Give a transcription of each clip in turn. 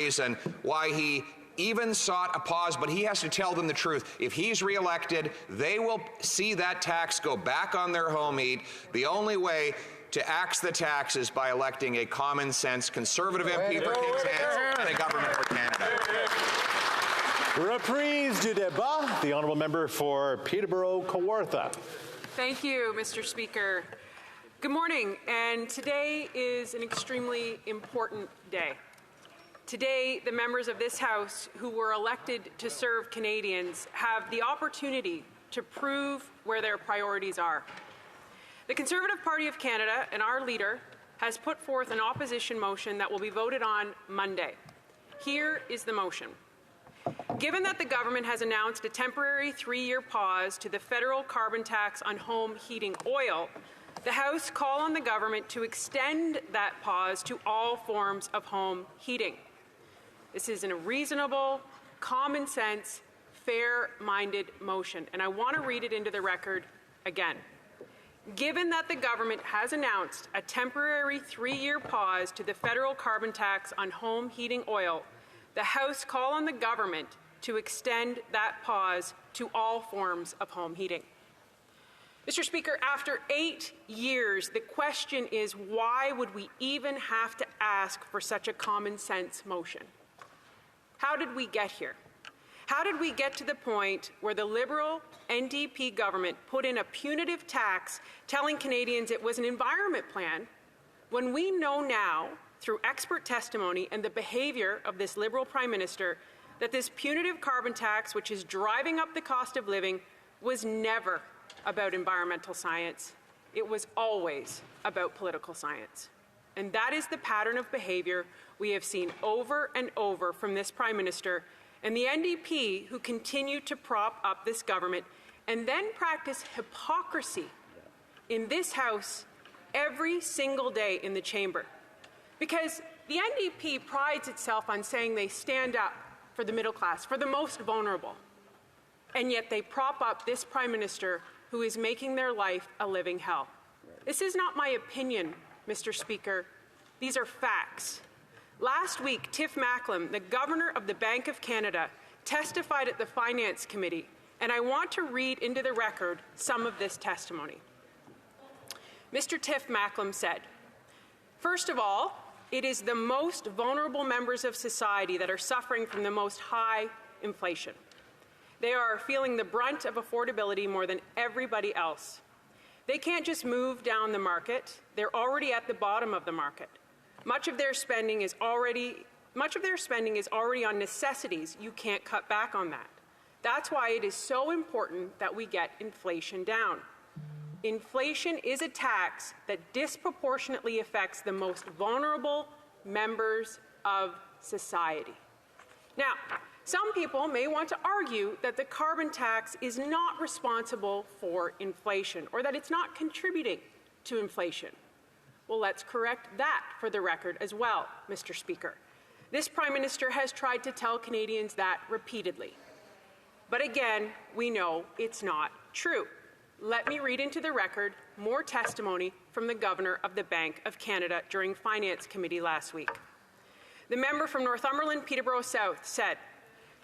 reason why he even sought a pause, but he has to tell them the truth. If he's reelected, they will see that tax go back on their home heat. The only way to axe the tax is by electing a common sense Conservative MP for Kings Heads and a government for Canada. Reprise du débat. The honourable member for Peterborough-Kawartha. Thank you, Mr. Speaker. Good morning, and today is an extremely important day. Today, the members of this House who were elected to serve Canadians have the opportunity to prove where their priorities are. The Conservative Party of Canada and our leader has put forth an opposition motion that will be voted on Monday. Here is the motion. Given that the government has announced a temporary 3-year pause to the federal carbon tax on home heating oil, the House call on the government to extend that pause to all forms of home heating. This is a reasonable, common sense, fair-minded motion, and I want to read it into the record again. Given that the government has announced a temporary 3-year pause to the federal carbon tax on home heating oil, the House call on the government to extend that pause to all forms of home heating. Mr. Speaker, after 8 years, the question is, why would we even have to ask for such a common sense motion? How did we get here? How did we get to the point where the Liberal NDP government put in a punitive tax telling Canadians it was an environment plan, when we know now, through expert testimony and the behaviour of this Liberal Prime Minister, that this punitive carbon tax, which is driving up the cost of living, was never about environmental science. It was always about political science. And that is the pattern of behaviour we have seen over and over from this Prime Minister and the NDP, who continue to prop up this government and then practice hypocrisy in this House every single day in the chamber. Because the NDP prides itself on saying they stand up for the middle class, for the most vulnerable, and yet they prop up this Prime Minister who is making their life a living hell. This is not my opinion, Mr. Speaker. These are facts. Last week, Tiff Macklem, the Governor of the Bank of Canada, testified at the Finance Committee, and I want to read into the record some of this testimony. Mr. Tiff Macklem said, "First of all, it is the most vulnerable members of society that are suffering from the most high inflation. They are feeling the brunt of affordability more than everybody else. They can't just move down the market. They're already at the bottom of the market. Much of their spending is already on necessities. You can't cut back on that. That's why it is so important that we get inflation down. Inflation is a tax that disproportionately affects the most vulnerable members of society." Now, some people may want to argue that the carbon tax is not responsible for inflation, or that it's not contributing to inflation. Well, let's correct that for the record as well, Mr. Speaker. This Prime Minister has tried to tell Canadians that repeatedly. But again, we know it's not true. Let me read into the record more testimony from the Governor of the Bank of Canada during Finance Committee last week. The member from Northumberland, Peterborough South, said,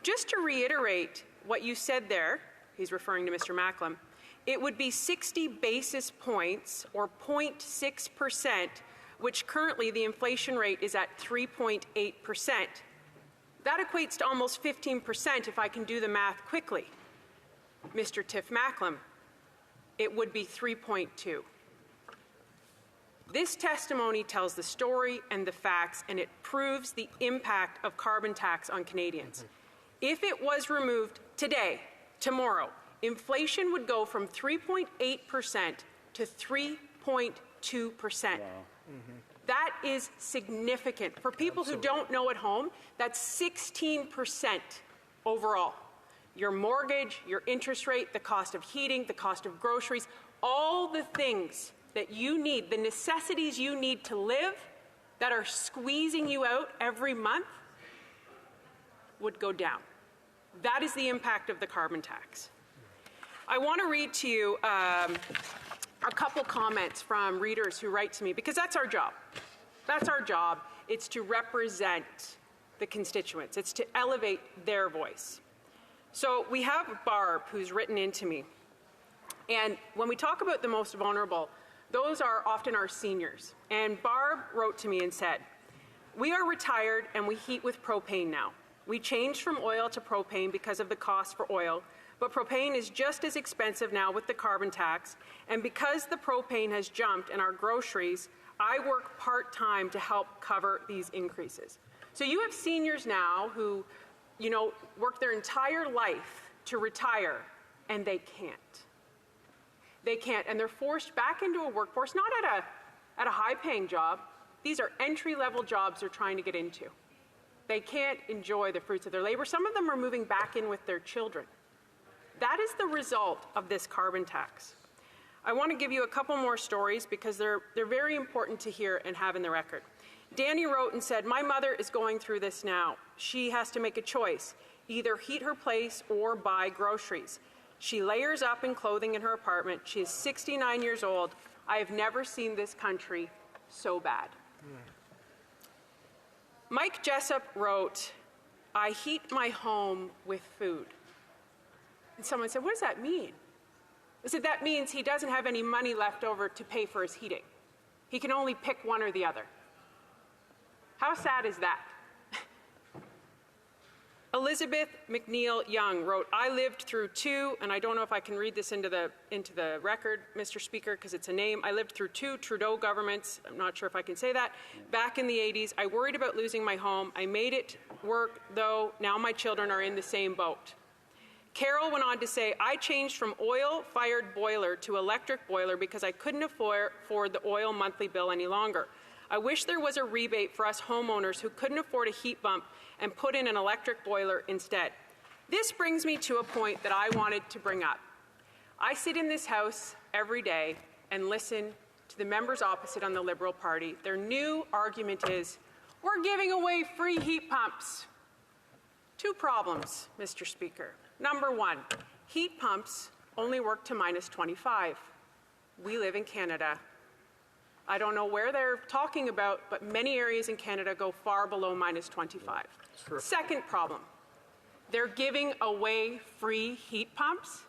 "Just to reiterate what you said there," he's referring to Mr. Macklem, "it would be 60 basis points, or 0.6%, which currently the inflation rate is at 3.8%. That equates to almost 15% if I can do the math quickly." Mr. Tiff Macklem, "It would be 3.2. This testimony tells the story and the facts, and it proves the impact of carbon tax on Canadians. If it was removed today, tomorrow, inflation would go from 3.8% to 3.2%. Wow. That is significant. For people who don't know at home, that's 16% overall. Your mortgage, your interest rate, the cost of heating, the cost of groceries, all the things that you need, the necessities you need to live that are squeezing you out every month would go down. That is the impact of the carbon tax. I want to read to you a couple comments from readers who write to me, because that's our job. That's our job. It's to represent the constituents. It's to elevate their voice. So we have Barb, who's written into me. And when we talk about the most vulnerable, those are often our seniors. And Barb wrote to me and said, "We are retired and we heat with propane now. We changed from oil to propane because of the cost for oil, but propane is just as expensive now with the carbon tax. And because the propane has jumped in our groceries, I work part-time to help cover these increases." So you have seniors now who, work their entire life to retire, and they can't. They can't, and they're forced back into a workforce, not at a high-paying job. These are entry-level jobs they're trying to get into. They can't enjoy the fruits of their labor. Some of them are moving back in with their children. That is the result of this carbon tax. I want to give you a couple more stories because they're very important to hear and have in the record. Danny wrote and said, "My mother is going through this now. She has to make a choice, either heat her place or buy groceries. She layers up in clothing in her apartment. She is 69 years old. I have never seen this country so bad." Mike Jessup wrote, "I heat my home with food." And someone said, "What does that mean?" I said, "That means he doesn't have any money left over to pay for his heating. He can only pick one or the other." How sad is that? Elizabeth McNeil Young wrote, "I lived through two," and I don't know if I can read this into the record, Mr. Speaker, because it's a name. "I lived through two Trudeau governments." I'm not sure if I can say that. "Back in the 80s, I worried about losing my home. I made it work, though. Now my children are in the same boat." Carol went on to say, "I changed from oil-fired boiler to electric boiler because I couldn't afford the oil monthly bill any longer. I wish there was a rebate for us homeowners who couldn't afford a heat pump and put in an electric boiler instead." This brings me to a point that I wanted to bring up. I sit in this House every day and listen to the members opposite on the Liberal Party. Their new argument is, "We're giving away free heat pumps." Two problems, Mr. Speaker. Number one, heat pumps only work to -25. We live in Canada. I don't know where they're talking about, but many areas in Canada go far below -25. Sure. Second problem, they're giving away free heat pumps.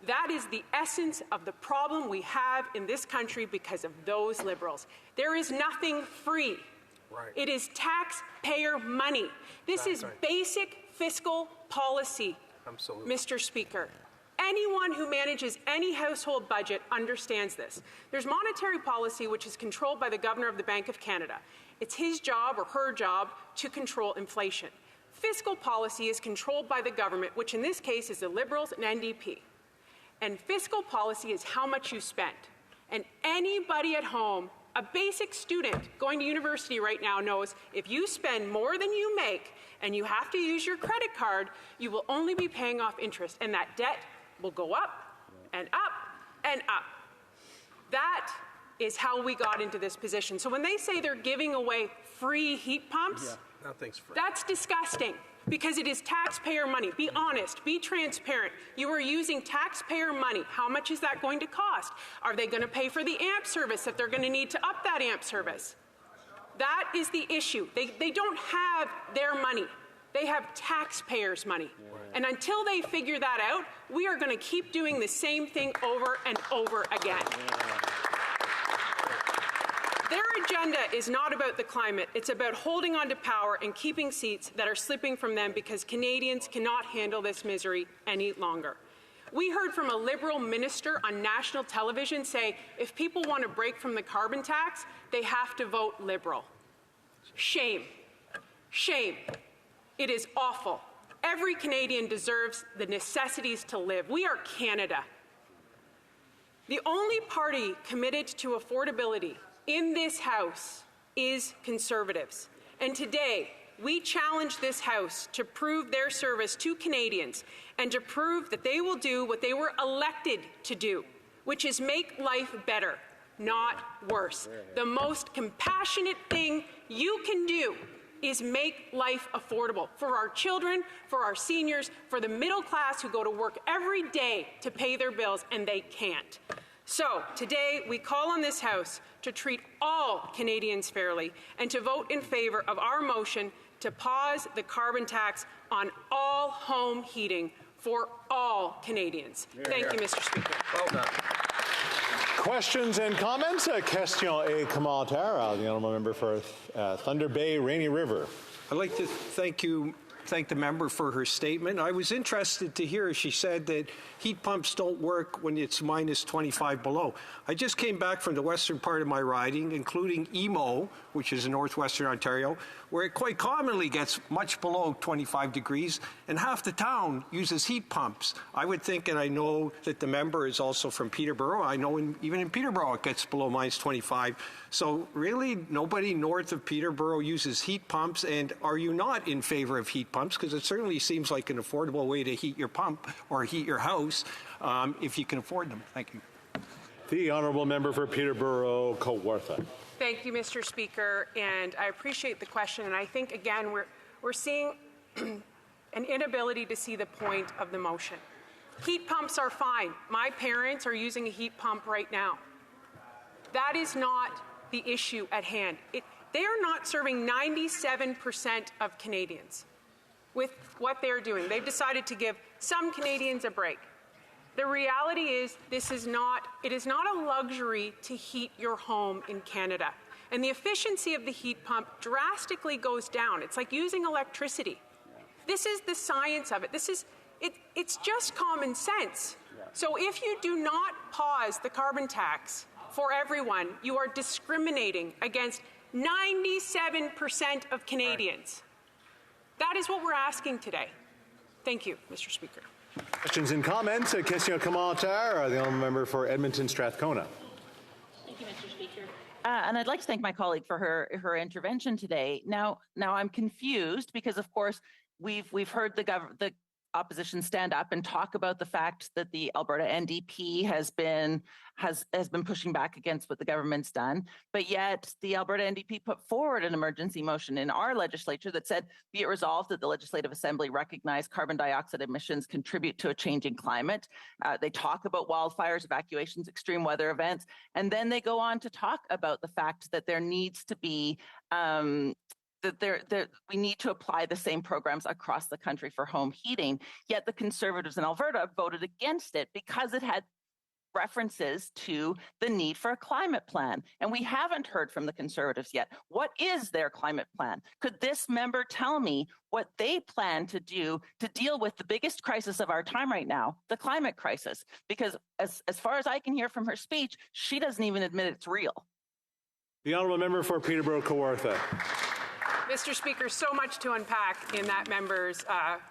That is the essence of the problem we have in this country because of those Liberals. There is nothing free. Right. It is taxpayer money. This is basic fiscal policy, Absolutely. Mr. Speaker. Anyone who manages any household budget understands this. There's monetary policy which is controlled by the Governor of the Bank of Canada. It's his job or her job to control inflation. Fiscal policy is controlled by the government, which in this case is the Liberals and NDP. And fiscal policy is how much you spend. And anybody at home, a basic student going to university right now knows if you spend more than you make and you have to use your credit card, you will only be paying off interest, and that debt will go up and up and up. That is how we got into this position. So when they say they're giving away free heat pumps, Nothing's free. that's disgusting because it is taxpayer money. Be honest, be transparent. You are using taxpayer money. How much is that going to cost? Are they going to pay for the AMP service that they're going to need to up that AMP service? That is the issue. They don't have their money. They have taxpayers' money. And until they figure that out, we are going to keep doing the same thing over and over again. Their agenda is not about the climate. It's about holding on to power and keeping seats that are slipping from them because Canadians cannot handle this misery any longer. We heard from a Liberal minister on national television say if people want to break from the carbon tax, they have to vote Liberal. Shame. Shame. It is awful. Every Canadian deserves the necessities to live. We are Canada. The only party committed to affordability in this House is Conservatives. And today, we challenge this House to prove their service to Canadians and to prove that they will do what they were elected to do, which is make life better, not worse. The most compassionate thing you can do is make life affordable for our children, for our seniors, for the middle class who go to work every day to pay their bills, and they can't. So today we call on this House to treat all Canadians fairly and to vote in favour of our motion to pause the carbon tax on all home heating for all Canadians. Thank you, Mr. Speaker. Well done. Questions and comments? Question et commentaire. The honourable member for Thunder Bay, Rainy River. I'd like to thank the member for her statement. I was interested to hear she said that heat pumps don't work when it's minus 25 below. I just came back from the western part of my riding, including Emo, which is in northwestern Ontario, where it quite commonly gets much below 25 degrees, and half the town uses heat pumps. I would think, and I know that the member is also from Peterborough, I know even in Peterborough it gets below minus 25. So really nobody north of Peterborough uses heat pumps, and are you not in favor of heat pumps? Because it certainly seems like an affordable way to heat your pump or heat your house if you can afford them. Thank you. The honourable member for Peterborough, Kawartha. Thank you, Mr. Speaker, and I appreciate the question. And I think, again, we're seeing an inability to see the point of the motion. Heat pumps are fine. My parents are using a heat pump right now. That is not the issue at hand. They are not serving 97% of Canadians with what they're doing. They've decided to give some Canadians a break. The reality is it is not a luxury to heat your home in Canada. And the efficiency of the heat pump drastically goes down. It's like using electricity. This is the science of it. It's just common sense. So if you do not pause the carbon tax for everyone, you are discriminating against 97% of Canadians. That is what we're asking today. Thank you, Mr. Speaker. Questions and comments? Question et commentaire. The honourable member for Edmonton, Strathcona. Thank you, Mr. Speaker. And I'd like to thank my colleague for her intervention today. Now I'm confused because, of course, we've heard the opposition stand up and talk about the fact that the Alberta NDP has been pushing back against what the government's done, but yet the Alberta NDP put forward an emergency motion in our legislature that said, be it resolved that the Legislative Assembly recognize carbon dioxide emissions contribute to a changing climate. They talk about wildfires, evacuations, extreme weather events, and then they go on to talk about the fact that there needs to be we need to apply the same programs across the country for home heating, yet the Conservatives in Alberta voted against it because it had references to the need for a climate plan. And we haven't heard from the Conservatives yet. What is their climate plan? Could this member tell me what they plan to do to deal with the biggest crisis of our time right now, the climate crisis? Because as far as I can hear from her speech, she doesn't even admit it's real. The honourable member for Peterborough, Kawartha. Mr. Speaker, so much to unpack in that member's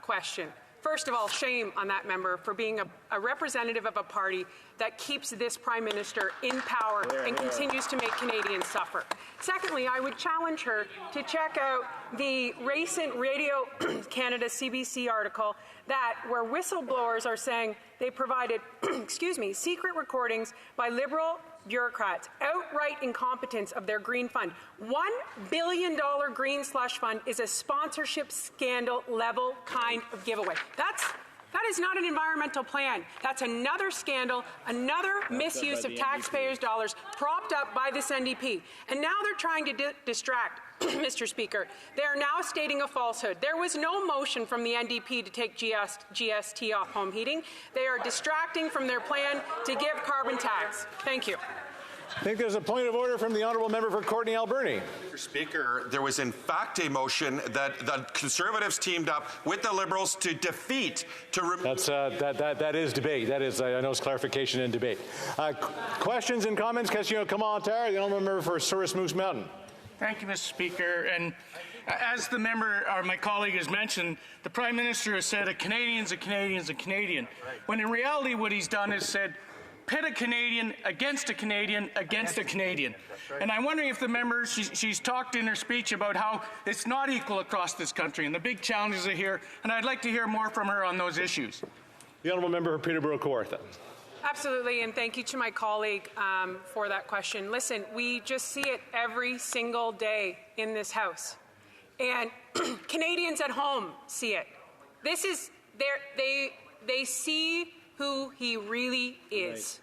question. First of all, shame on that member for being a representative of a party that keeps this Prime Minister in power and continues to make Canadians suffer. Secondly, I would challenge her to check out the recent Radio Canada CBC article where whistleblowers are saying they provided secret recordings by Liberal bureaucrats, outright incompetence of their Green Fund. $1 billion Green Slush Fund is a sponsorship scandal level kind of giveaway. That is not an environmental plan. That's another scandal, another misuse of taxpayers' dollars propped up by this NDP. And now they're trying to distract. Mr. Speaker, they are now stating a falsehood. There was no motion from the NDP to take GST off home heating. They are distracting from their plan to give carbon tax. Thank you. I think there's a point of order from the honourable member for Courtenay Alberni. Mr. Speaker, there was in fact a motion that the Conservatives teamed up with the Liberals to defeat, to remove. That is debate. That is, I know it's clarification and debate. Questions and comments? Question et commentaire. The honourable member for Souris Moose Mountain. Thank you, Mr. Speaker. And as the member, or my colleague, has mentioned, the Prime Minister has said a Canadian's a Canadian's a Canadian, when in reality what he's done is said pit a Canadian against a Canadian against a Canadian. And I'm wondering if the member, she's talked in her speech about how it's not equal across this country and the big challenges are here, and I'd like to hear more from her on those issues. The honourable member for Peterborough, Kawartha. Absolutely, and thank you to my colleague for that question. Listen, we just see it every single day in this House. And Canadians at home see it. This is, they see who he really is.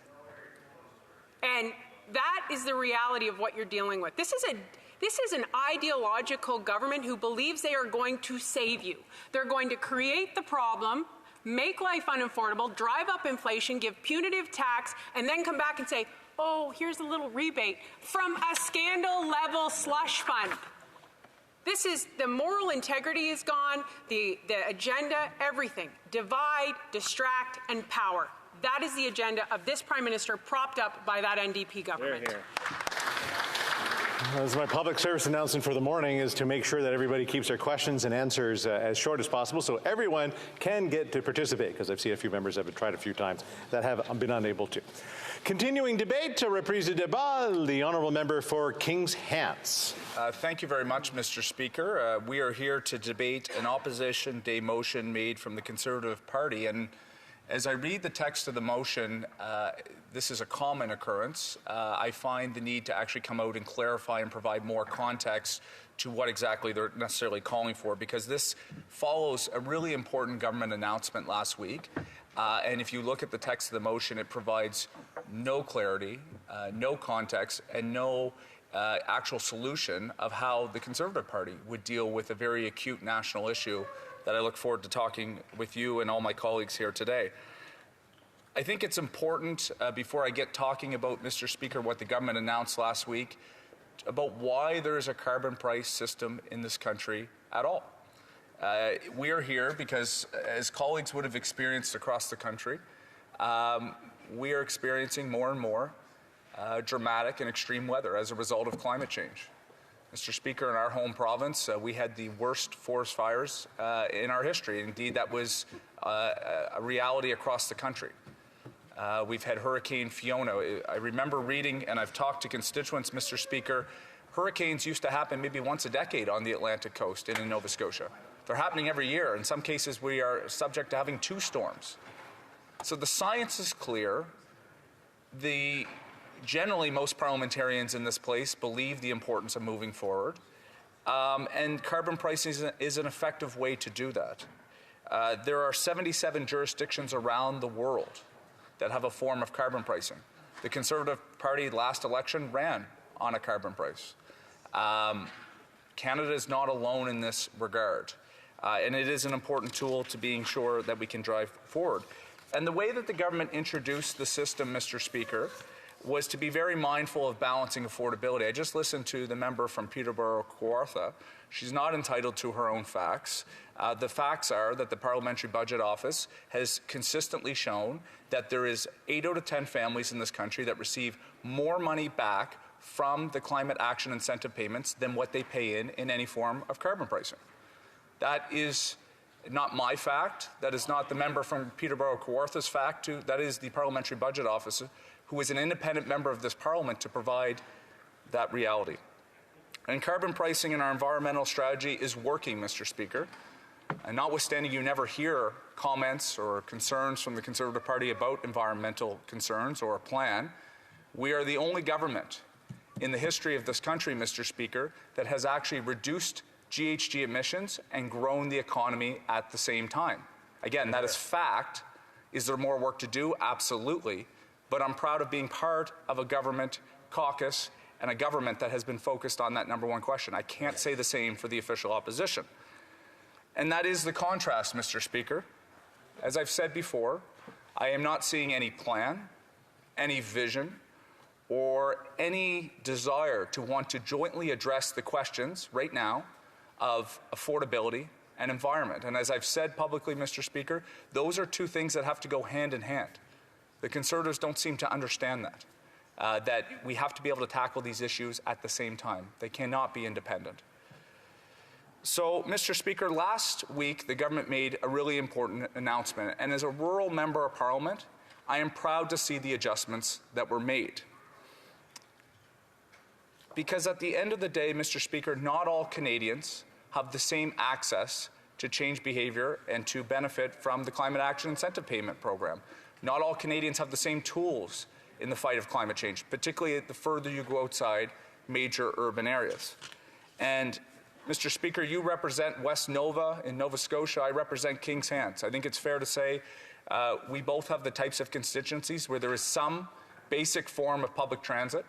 Right. And that is the reality of what you're dealing with. This This is an ideological government who believes they are going to save you. They're going to create the problem, make life unaffordable, drive up inflation, give punitive tax, and then come back and say, oh, here's a little rebate from a scandal-level slush fund. This is, the moral integrity is gone, the agenda, everything. Divide, distract, and power. That is the agenda of this Prime Minister, propped up by that NDP government. Here, here. As my public service announcement for the morning is to make sure that everybody keeps their questions and answers as short as possible so everyone can get to participate, because I've seen a few members have tried a few times that have been unable to. Continuing debate, reprise de débat, the honourable member for Kings Hants. Thank you very much, Mr. Speaker. We are here to debate an opposition day motion made from the Conservative Party, and as I read the text of the motion, this is a common occurrence. I find the need to actually come out and clarify and provide more context to what exactly they're necessarily calling for, because this follows a really important government announcement last week. And if you look at the text of the motion, it provides no clarity, no context, and no actual solution of how the Conservative Party would deal with a very acute national issue that I look forward to talking with you and all my colleagues here today. I think it's important, before I get talking about, Mr. Speaker, what the government announced last week, about why there is a carbon price system in this country at all. We are here because, as colleagues would have experienced across the country, we are experiencing more and more dramatic and extreme weather as a result of climate change. Mr. Speaker, in our home province, we had the worst forest fires in our history. Indeed, that was a reality across the country. We've had Hurricane Fiona. I remember reading, and I've talked to constituents, Mr. Speaker, hurricanes used to happen maybe once a decade on the Atlantic coast and in Nova Scotia. They're happening every year. In some cases, we are subject to having 2 storms. So the science is clear. Generally, most parliamentarians in this place believe the importance of moving forward, and carbon pricing is an effective way to do that. There are 77 jurisdictions around the world that have a form of carbon pricing. The Conservative Party last election ran on a carbon price. Canada is not alone in this regard, and it is an important tool to being sure that we can drive forward. And the way that the government introduced the system, Mr. Speaker, was to be very mindful of balancing affordability. I just listened to the member from Peterborough-Kawartha. She's not entitled to her own facts. The facts are that the Parliamentary Budget Office has consistently shown that there is 8 out of 10 families in this country that receive more money back from the climate action incentive payments than what they pay in any form of carbon pricing. That is not my fact. That is not the member from Peterborough-Kawartha's fact. That is the Parliamentary Budget Office, who is an independent member of this Parliament, to provide that reality. And carbon pricing in our environmental strategy is working, Mr. Speaker. And notwithstanding you never hear comments or concerns from the Conservative Party about environmental concerns or a plan, we are the only government in the history of this country, Mr. Speaker, that has actually reduced GHG emissions and grown the economy at the same time. Again, that is fact. Is there more work to do? Absolutely. But I'm proud of being part of a government caucus and a government that has been focused on that number one question. I can't say the same for the official opposition. And that is the contrast, Mr. Speaker. As I've said before, I am not seeing any plan, any vision, or any desire to want to jointly address the questions right now of affordability and environment. And as I've said publicly, Mr. Speaker, those are 2 things that have to go hand in hand. The Conservatives don't seem to understand that we have to be able to tackle these issues at the same time. They cannot be independent. So, Mr. Speaker, last week the government made a really important announcement, and as a rural member of Parliament, I am proud to see the adjustments that were made. Because at the end of the day, Mr. Speaker, not all Canadians have the same access to change behaviour and to benefit from the Climate Action Incentive Payment Program. Not all Canadians have the same tools in the fight of climate change, particularly the further you go outside major urban areas. And Mr. Speaker, you represent West Nova in Nova Scotia. I represent Kings Hants. I think it's fair to say we both have the types of constituencies where there is some basic form of public transit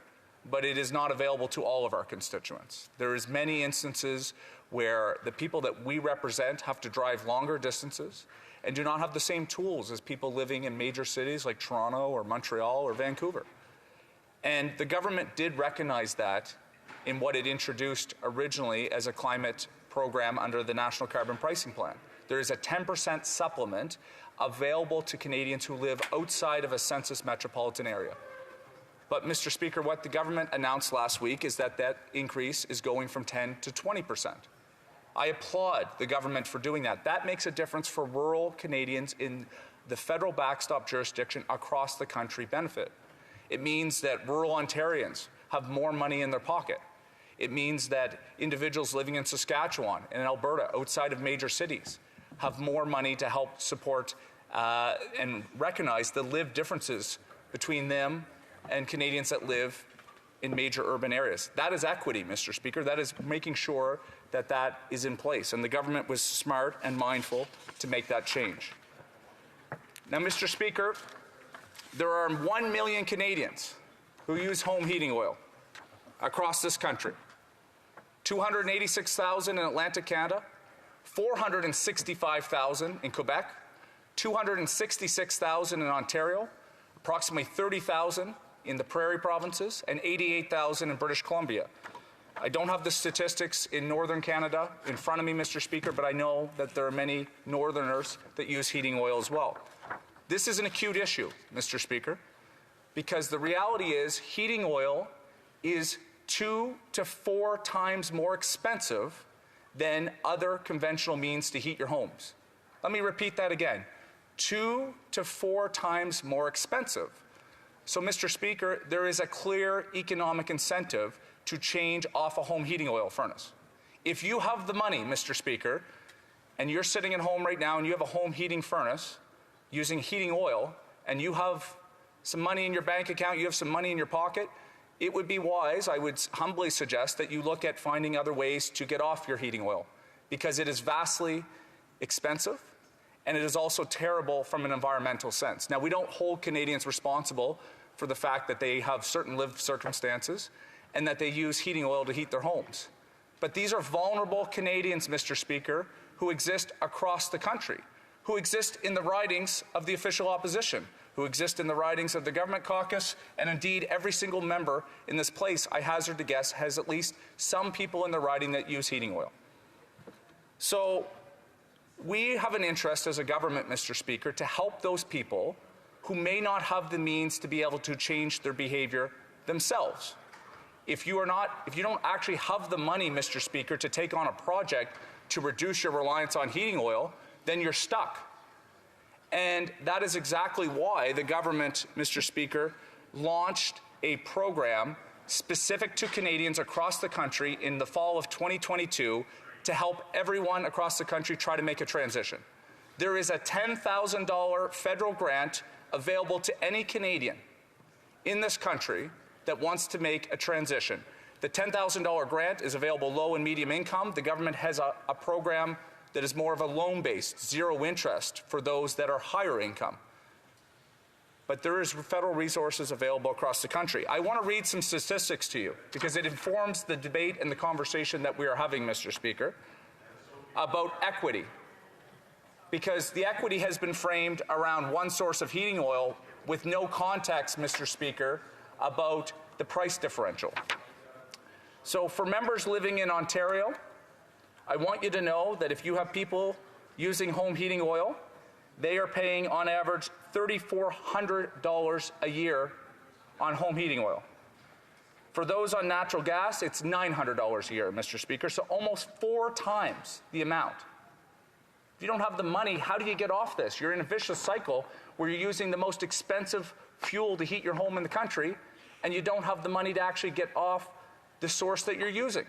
but it is not available to all of our constituents. There is many instances where the people that we represent have to drive longer distances and do not have the same tools as people living in major cities like Toronto or Montreal or Vancouver. And the government did recognize that in what it introduced originally as a climate program under the National Carbon Pricing Plan. There is a 10% supplement available to Canadians who live outside of a census metropolitan area. But, Mr. Speaker, what the government announced last week is that that increase is going from 10 to 20%. I applaud the government for doing that. That makes a difference for rural Canadians in the federal backstop jurisdiction across the country benefit. It means that rural Ontarians have more money in their pocket. It means that individuals living in Saskatchewan and in Alberta, outside of major cities, have more money to help support and recognize the lived differences between them and Canadians that live in major urban areas. That is equity, Mr. Speaker. That is making sure that that is in place. And the government was smart and mindful to make that change. Now, Mr. Speaker, there are 1 million Canadians who use home heating oil across this country. 286,000 in Atlantic Canada, 465,000 in Quebec, 266,000 in Ontario, approximately 30,000 in the Prairie provinces, and 88,000 in British Columbia. I don't have the statistics in Northern Canada in front of me, Mr. Speaker, but I know that there are many Northerners that use heating oil as well. This is an acute issue, Mr. Speaker, because the reality is heating oil is 2 to 4 times more expensive than other conventional means to heat your homes. Let me repeat that again. 2 to 4 times more expensive. So, Mr. Speaker, there is a clear economic incentive to change off a home heating oil furnace. If you have the money, Mr. Speaker, and you're sitting at home right now and you have a home heating furnace using heating oil, and you have some money in your bank account, you have some money in your pocket, it would be wise, I would humbly suggest, that you look at finding other ways to get off your heating oil, because it is vastly expensive and it is also terrible from an environmental sense. Now, we don't hold Canadians responsible for the fact that they have certain lived circumstances and that they use heating oil to heat their homes. But these are vulnerable Canadians, Mr. Speaker, who exist across the country, who exist in the ridings of the official opposition, who exist in the ridings of the government caucus, and indeed every single member in this place, I hazard to guess, has at least some people in the riding that use heating oil. So we have an interest as a government, Mr. Speaker, to help those people who may not have the means to be able to change their behavior themselves. If you don't actually have the money, Mr. Speaker, to take on a project to reduce your reliance on heating oil, then you're stuck. And that is exactly why the government, Mr. Speaker, launched a program specific to Canadians across the country in the fall of 2022 to help everyone across the country try to make a transition. There is a $10,000 federal grant available to any Canadian in this country that wants to make a transition. The $10,000 grant is available low and medium income. The government has a program that is more of a loan-based, zero interest for those that are higher income. But there is federal resources available across the country. I want to read some statistics to you because it informs the debate and the conversation that we are having, Mr. Speaker, about equity. Because the equity has been framed around one source of heating oil with no context, Mr. Speaker, about the price differential. So for members living in Ontario, I want you to know that if you have people using home heating oil, they are paying on average $3,400 a year on home heating oil. For those on natural gas, it's $900 a year, Mr. Speaker, so almost 4 times the amount. If you don't have the money, how do you get off this? You're in a vicious cycle where you're using the most expensive fuel to heat your home in the country, and you don't have the money to actually get off the source that you're using.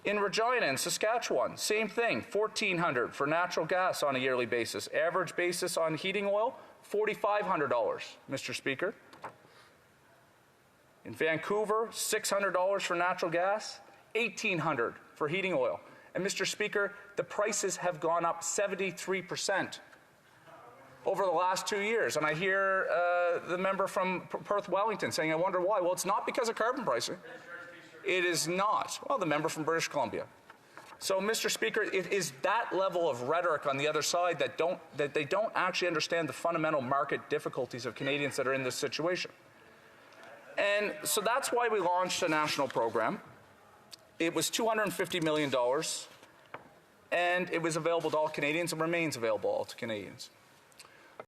In Regina and Saskatchewan, same thing, $1,400 for natural gas on a yearly basis. Average basis on heating oil, $4,500, Mr. Speaker. In Vancouver, $600 for natural gas, $1,800 for heating oil. And Mr. Speaker, the prices have gone up 73%. over the last 2 years. And I hear the member from Perth Wellington saying, I wonder why. Well, it's not because of carbon pricing. It is not. Well, the member from British Columbia. So, Mr. Speaker, it is that level of rhetoric on the other side that they don't actually understand the fundamental market difficulties of Canadians that are in this situation. And so that's why we launched a national program. It was $250 million, and it was available to all Canadians and remains available to all Canadians.